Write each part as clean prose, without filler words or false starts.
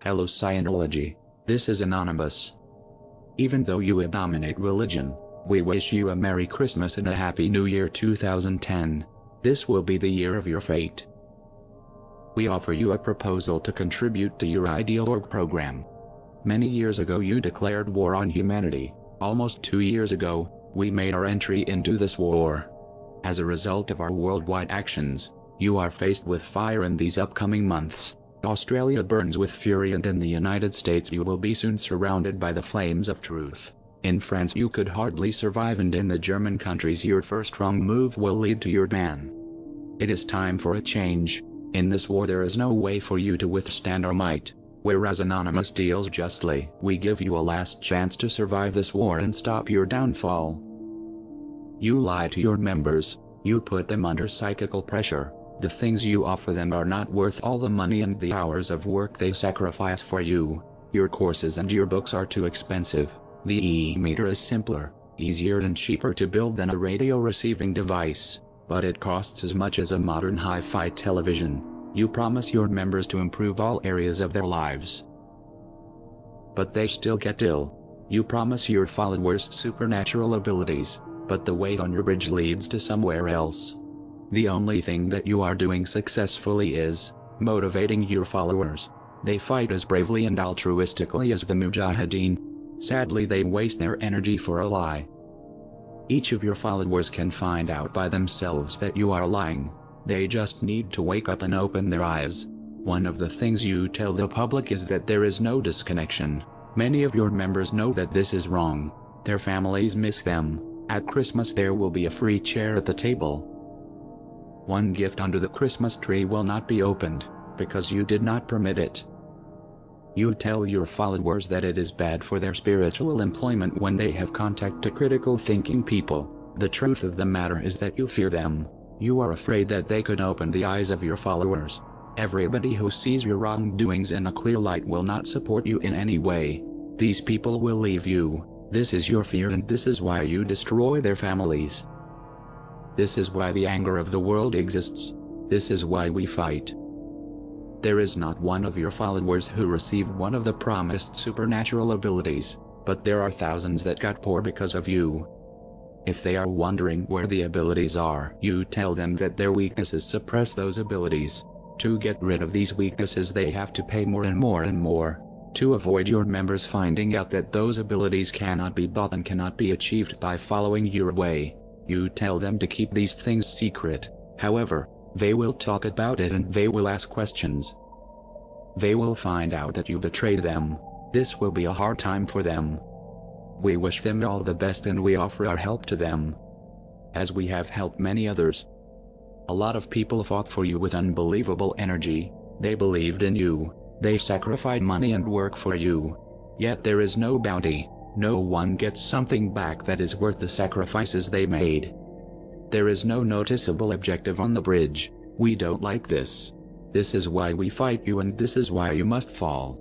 Hello Scientology, this is Anonymous. Even though you abominate religion, we wish you a Merry Christmas and a Happy New Year 2010. This will be the year of your fate. We offer you a proposal to contribute to your ideology program. Many years ago you declared war on humanity. Almost 2 years ago, we made our entry into this war. As a result of our worldwide actions, you are faced with fire in these upcoming months. Australia burns with fury, and in the United States you will be soon surrounded by the flames of truth. In France you could hardly survive, and in the German countries your first wrong move will lead to your ban. It is time for a change. In this war there is no way for you to withstand our might. Whereas Anonymous deals justly, we give you a last chance to survive this war and stop your downfall. You lie to your members, you put them under psychical pressure. The things you offer them are not worth all the money and the hours of work they sacrifice for you. Your courses and your books are too expensive. The e-meter is simpler, easier and cheaper to build than a radio receiving device, but it costs as much as a modern hi-fi television. You promise your members to improve all areas of their lives, but they still get ill. You promise your followers supernatural abilities, but the way on your bridge leads to somewhere else. The only thing that you are doing successfully is motivating your followers. They fight as bravely and altruistically as the Mujahideen. Sadly, they waste their energy for a lie. Each of your followers can find out by themselves that you are lying. They just need to wake up and open their eyes. One of the things you tell the public is that there is no disconnection. Many of your members know that this is wrong. Their families miss them. At Christmas there will be a free chair at the table. One gift under the Christmas tree will not be opened, because you did not permit it. You tell your followers that it is bad for their spiritual employment when they have contact to critical thinking people. The truth of the matter is that you fear them. You are afraid that they could open the eyes of your followers. Everybody who sees your wrongdoings in a clear light will not support you in any way. These people will leave you. This is your fear, and this is why you destroy their families. This is why the anger of the world exists. This is why we fight. There is not one of your followers who received one of the promised supernatural abilities, but there are thousands that got poor because of you. If they are wondering where the abilities are, you tell them that their weaknesses suppress those abilities. To get rid of these weaknesses they have to pay more and more and more. To avoid your members finding out that those abilities cannot be bought and cannot be achieved by following your way, you tell them to keep these things secret. However, they will talk about it and they will ask questions. They will find out that you betrayed them. This will be a hard time for them. We wish them all the best and we offer our help to them, as we have helped many others. A lot of people fought for you with unbelievable energy. They believed in you. They sacrificed money and work for you. Yet there is no bounty. No one gets something back that is worth the sacrifices they made. There is no noticeable objective on the bridge. We don't like this. This is why we fight you, and this is why you must fall.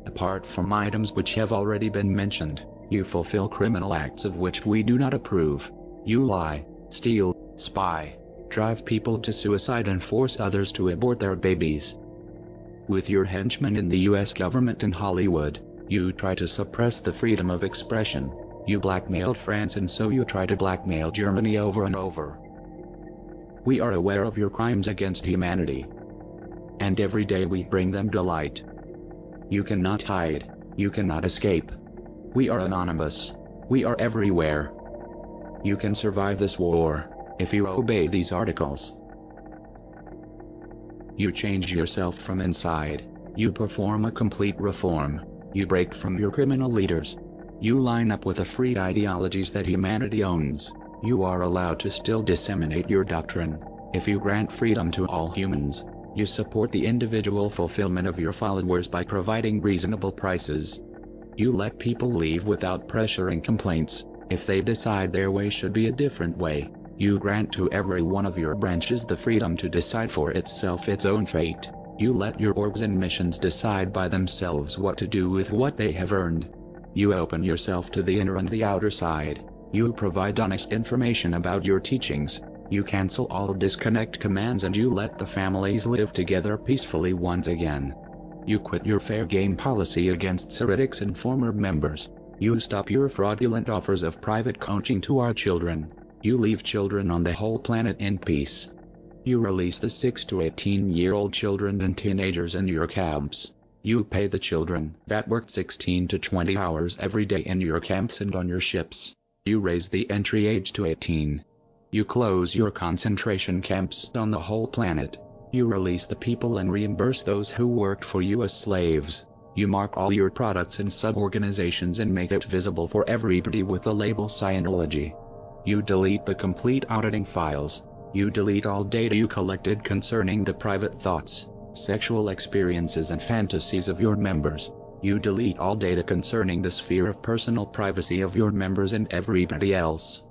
Apart from items which have already been mentioned, you fulfill criminal acts of which we do not approve. You lie, steal, spy, drive people to suicide and force others to abort their babies. With your henchmen in the US government and Hollywood, you try to suppress the freedom of expression. You blackmailed France, and so you try to blackmail Germany over and over. We are aware of your crimes against humanity, and every day we bring them to light. You cannot hide. You cannot escape. We are Anonymous. We are everywhere. You can survive this war if you obey these articles. You change yourself from inside. You perform a complete reform. You break from your criminal leaders. You line up with the free ideologies that humanity owns. You are allowed to still disseminate your doctrine. If you grant freedom to all humans, you support the individual fulfillment of your followers by providing reasonable prices. You let people leave without pressure and complaints. If they decide their way should be a different way, you grant to every one of your branches the freedom to decide for itself its own fate. You let your orgs and missions decide by themselves what to do with what they have earned. You open yourself to the inner and the outer side. You provide honest information about your teachings. You cancel all disconnect commands and you let the families live together peacefully once again. You quit your fair game policy against heretics and former members. You stop your fraudulent offers of private coaching to our children. You leave children on the whole planet in peace. You release the 6 to 18-year-old children and teenagers in your camps. You pay the children that worked 16 to 20 hours every day in your camps and on your ships. You raise the entry age to 18. You close your concentration camps on the whole planet. You release the people and reimburse those who worked for you as slaves. You mark all your products and sub-organizations and make it visible for everybody with the label Scientology. You delete the complete auditing files. You delete all data you collected concerning the private thoughts, sexual experiences and fantasies of your members. You delete all data concerning the sphere of personal privacy of your members and everybody else.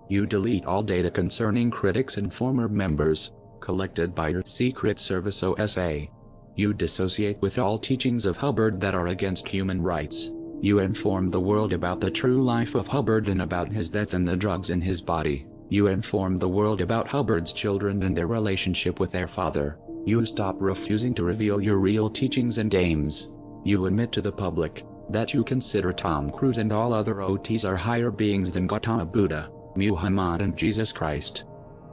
You delete all data concerning critics and former members, collected by your Secret Service OSA. You dissociate with all teachings of Hubbard that are against human rights. You inform the world about the true life of Hubbard and about his death and the drugs in his body. You inform the world about Hubbard's children and their relationship with their father. You stop refusing to reveal your real teachings and aims. You admit to the public that you consider Tom Cruise and all other OTs are higher beings than Gautama Buddha, Muhammad and Jesus Christ.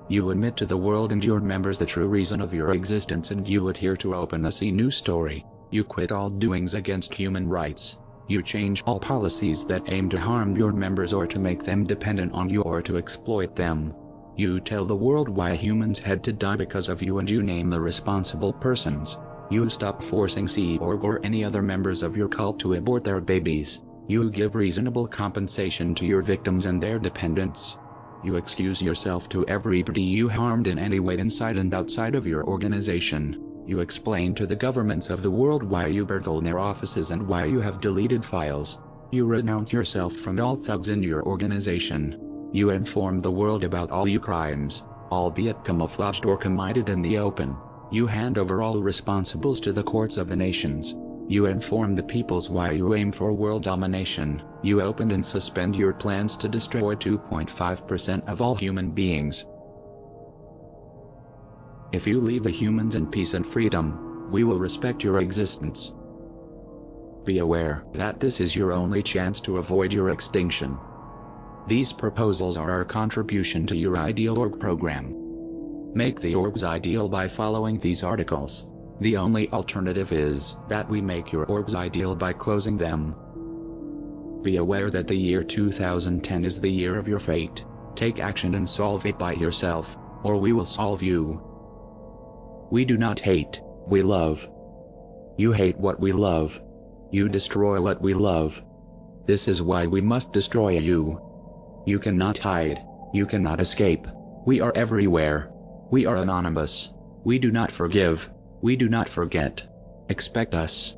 You admit to the world and your members the true reason of your existence, and you adhere to openness new story. You quit all doings against human rights. You change all policies that aim to harm your members or to make them dependent on you or to exploit them. You tell the world why humans had to die because of you, and you name the responsible persons. You stop forcing Sea Org or any other members of your cult to abort their babies. You give reasonable compensation to your victims and their dependents. You excuse yourself to everybody you harmed in any way inside and outside of your organization. You explain to the governments of the world why you burgled their offices and why you have deleted files. You renounce yourself from all thugs in your organization. You inform the world about all your crimes, albeit camouflaged or committed in the open. You hand over all responsibles to the courts of the nations. You inform the peoples why you aim for world domination. You open and suspend your plans to destroy 2.5% of all human beings. If you leave the humans in peace and freedom, we will respect your existence. Be aware that this is your only chance to avoid your extinction. These proposals are our contribution to your ideal org program. Make the orgs ideal by following these articles. The only alternative is that we make your orgs ideal by closing them. Be aware that the year 2010 is the year of your fate. Take action and solve it by yourself, or we will solve you. We do not hate, we love. You hate what we love. You destroy what we love. This is why we must destroy you. You cannot hide, you cannot escape. We are everywhere. We are anonymous. We do not forgive. We do not forget. Expect us.